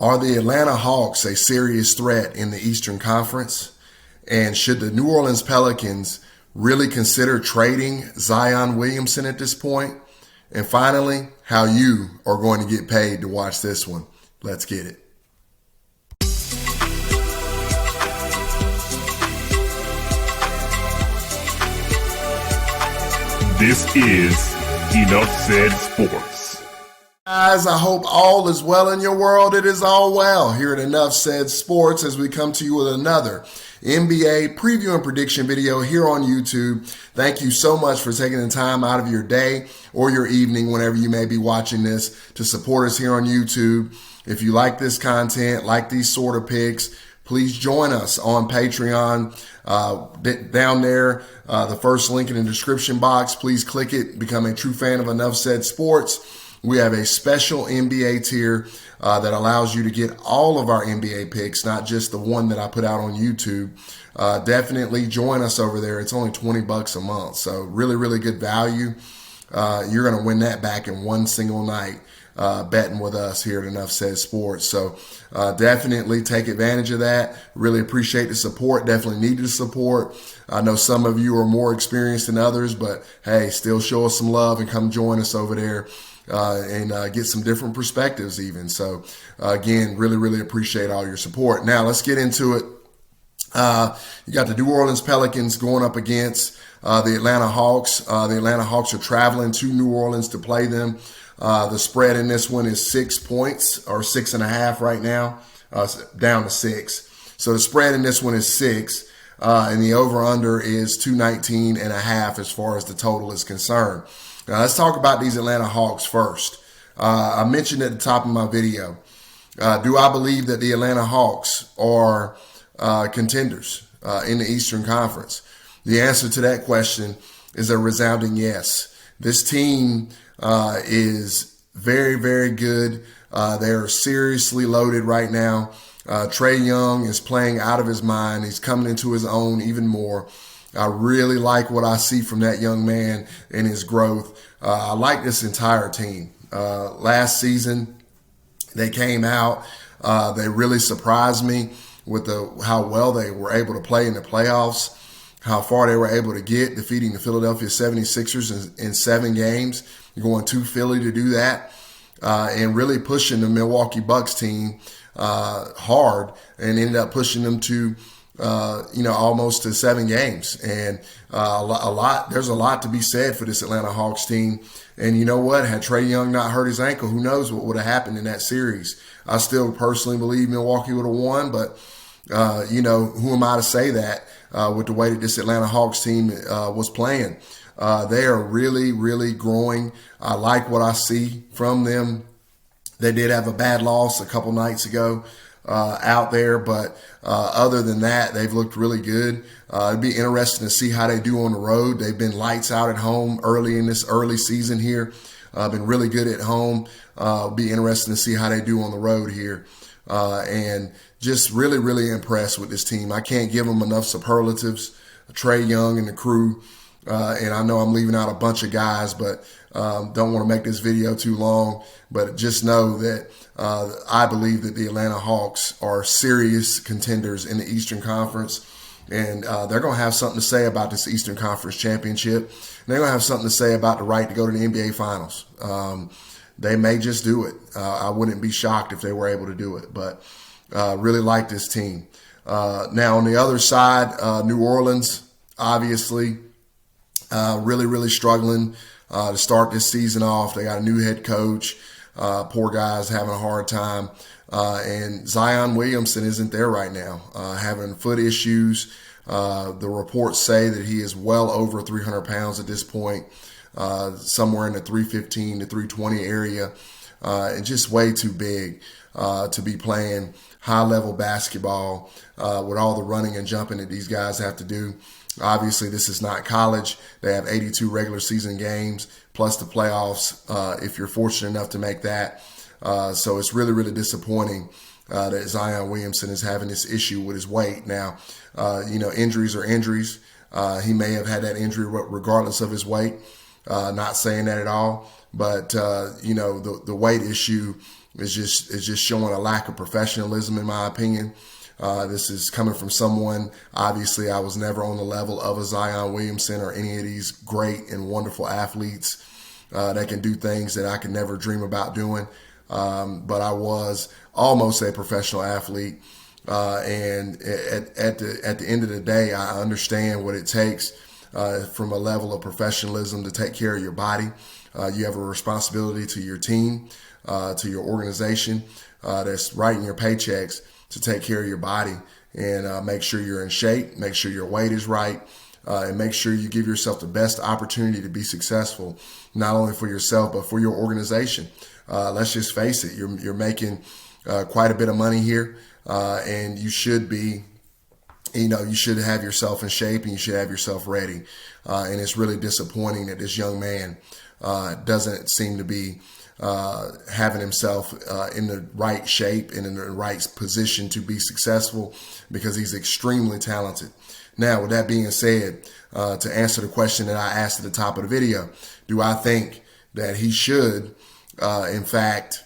Are the Atlanta Hawks a serious threat in the Eastern Conference? And should the New Orleans Pelicans really consider trading Zion Williamson at this point? And finally, how you are going to get paid to watch this one. Let's get it. This is Enough Said Sports. Guys, I hope all is well in your world. It is all well here at Enough Said Sports as we come to you with another NBA preview and prediction video here on YouTube. Thank you so much for taking the time out of your day or your evening, whenever you may be watching this, to support us here on YouTube. If you like this content, like these sort of picks, please join us on Patreon. Down there, the first link in the description box, please click it. Become a true fan of Enough Said Sports. We have a special NBA tier that allows you to get all of our NBA picks, not just the one that I put out on YouTube. Definitely join us over there. It's only $20 a month, so really, really good value. You're going to win that back in one single night betting with us here at Enough Said Sports. So definitely take advantage of that. Really appreciate the support. Definitely need the support. I know some of you are more experienced than others, but hey, still show us some love and come join us over there. And get some different perspectives even. So, again, really, really appreciate all your support. Now, let's get into it. You got the New Orleans Pelicans going up against the Atlanta Hawks. The Atlanta Hawks are traveling to New Orleans to play them. The spread in this one is 6 points, or 6.5 right now, down to 6. So the spread in this one is 6. And the over-under is 219.5 as far as the total is concerned. Now, let's talk about these Atlanta Hawks first. I mentioned at the top of my video, do I believe that the Atlanta Hawks are contenders in the Eastern Conference? The answer to that question is a resounding yes. This team is very, very good. They're seriously loaded right now. Trae Young is playing out of his mind. He's coming into his own even more. I really like what I see from that young man and his growth. I like this entire team. Last season, they came out. They really surprised me with how well they were able to play in the playoffs, how far they were able to get, defeating the Philadelphia 76ers in 7 games, going to Philly to do that, and really pushing the Milwaukee Bucks team hard, and ended up pushing them to almost to 7 games. And there's a lot to be said for this Atlanta Hawks team. And you know what? Had Trae Young not hurt his ankle, who knows what would have happened in that series. I still personally believe Milwaukee would have won, but who am I to say that with the way that this Atlanta Hawks team was playing? They are really, really growing. I like what I see from them. They did have a bad loss a couple nights ago out there, but other than that, they've looked really good. It'd be interesting to see how they do on the road. They've been lights out at home early in this early season here. Been really good at home. It'll be interesting to see how they do on the road here. And just really, really impressed with this team. I can't give them enough superlatives. Trae Young and the crew. And I know I'm leaving out a bunch of guys, but don't want to make this video too long. But just know that I believe that the Atlanta Hawks are serious contenders in the Eastern Conference. And they're going to have something to say about this Eastern Conference championship. And they're going to have something to say about the right to go to the NBA Finals. They may just do it. I wouldn't be shocked if they were able to do it. But really like this team. Now, on the other side, New Orleans, obviously, really, really struggling to start this season off. They got a new head coach. Poor guy's having a hard time. And Zion Williamson isn't there right now, having foot issues. The reports say that he is well over 300 pounds at this point, somewhere in the 315 to 320 area, and just way too big to be playing high-level basketball with all the running and jumping that these guys have to do. Obviously, this is not college. They have 82 regular season games plus the playoffs if you're fortunate enough to make that. So it's really, really disappointing that Zion Williamson is having this issue with his weight. Now, injuries are injuries. He may have had that injury regardless of his weight. Not saying that at all. But, the weight issue is just showing a lack of professionalism, in my opinion. This is coming from someone, obviously, I was never on the level of a Zion Williamson or any of these great and wonderful athletes that can do things that I could never dream about doing. But I was almost a professional athlete. And at the end of the day, I understand what it takes from a level of professionalism to take care of your body. You have a responsibility to your team, to your organization that's writing your paychecks to take care of your body and make sure you're in shape, make sure your weight is right, and make sure you give yourself the best opportunity to be successful, not only for yourself, but for your organization. Let's just face it, you're making quite a bit of money here, and you should be, you should have yourself in shape and you should have yourself ready. And it's really disappointing that this young man doesn't seem to be having himself in the right shape and in the right position to be successful, because he's extremely talented. Now, with that being said, to answer the question that I asked at the top of the video, do I think that he should, in fact,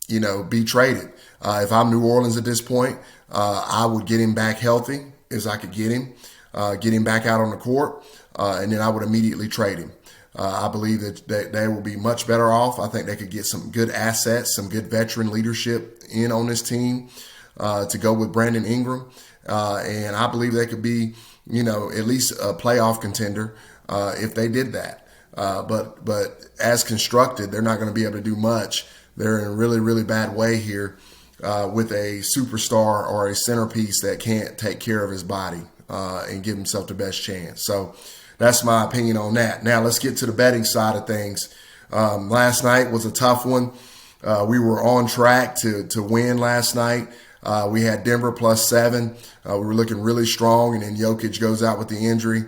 be traded? If I'm New Orleans at this point, I would get him back healthy as I could get him back out on the court, and then I would immediately trade him. I believe that they will be much better off. I think they could get some good assets, some good veteran leadership in on this team to go with Brandon Ingram. And I believe they could be, at least a playoff contender if they did that. But as constructed, they're not going to be able to do much. They're in a really, really bad way here with a superstar or a centerpiece that can't take care of his body and give himself the best chance. So that's my opinion on that. Now let's get to the betting side of things. Last night was a tough one. We were on track to win last night. We had Denver +7. We were looking really strong, and then Jokic goes out with the injury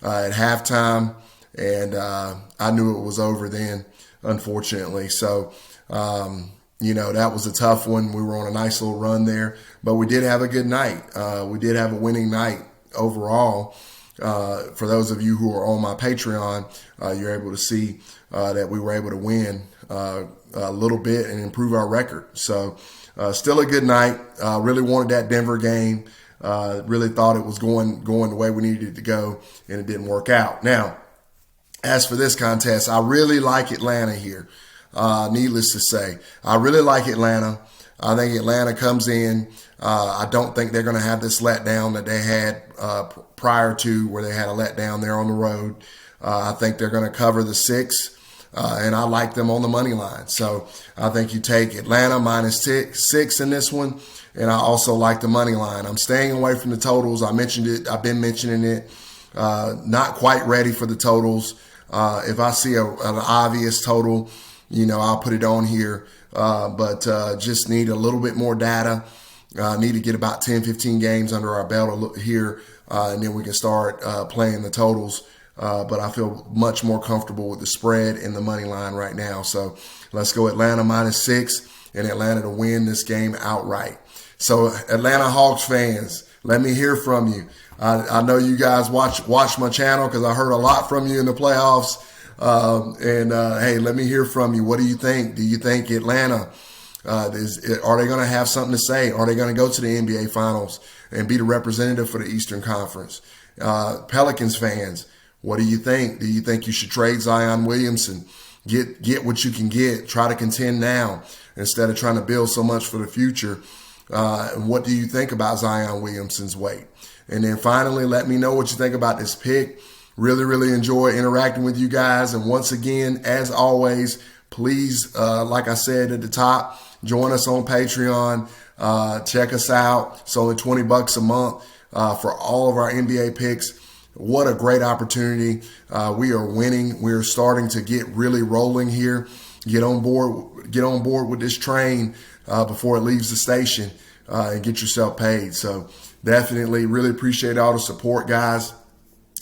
at halftime, and I knew it was over then, unfortunately. So, that was a tough one. We were on a nice little run there, but we did have a good night. We did have a winning night overall. For those of you who are on my Patreon, you're able to see that we were able to win a little bit and improve our record. So still a good night. Really wanted that Denver game. Really thought it was going the way we needed it to go, and it didn't work out. Now, as for this contest, I really like Atlanta here. Needless to say, I really like Atlanta. I think Atlanta comes in. I don't think they're going to have this letdown that they had prior to, where they had a letdown there on the road. I think they're going to cover the 6, and I like them on the money line. So I think you take Atlanta -6 in this one, and I also like the money line. I'm staying away from the totals. I mentioned it. I've been mentioning it. Not quite ready for the totals. If I see an obvious total, I'll put it on here. But just need a little bit more data. Need to get about 10, 15 games under our belt here, and then we can start playing the totals. But I feel much more comfortable with the spread and the money line right now. So let's go Atlanta -6 and Atlanta to win this game outright. So Atlanta Hawks fans, let me hear from you. I know you guys watch my channel because I heard a lot from you in the playoffs. Hey, let me hear from you. What do you think? Do you think Atlanta, are they going to have something to say? Are they going to go to the NBA Finals and be the representative for the Eastern Conference? Pelicans fans, what do you think? Do you think you should trade Zion Williamson? Get what you can get. Try to contend now instead of trying to build so much for the future. And what do you think about Zion Williamson's weight? And then finally, let me know what you think about this pick. Really, really enjoy interacting with you guys. And once again, as always, please, like I said at the top, join us on Patreon. Check us out. It's only $20 a month for all of our NBA picks. What a great opportunity. We are winning. We're starting to get really rolling here. Get on board with this train before it leaves the station and get yourself paid. So definitely really appreciate all the support, guys.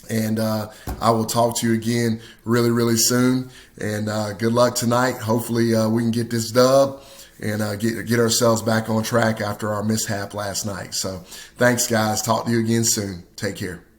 And I will talk to you again really, really soon. And good luck tonight. Hopefully we can get this dub and get ourselves back on track after our mishap last night. So thanks, guys. Talk to you again soon. Take care.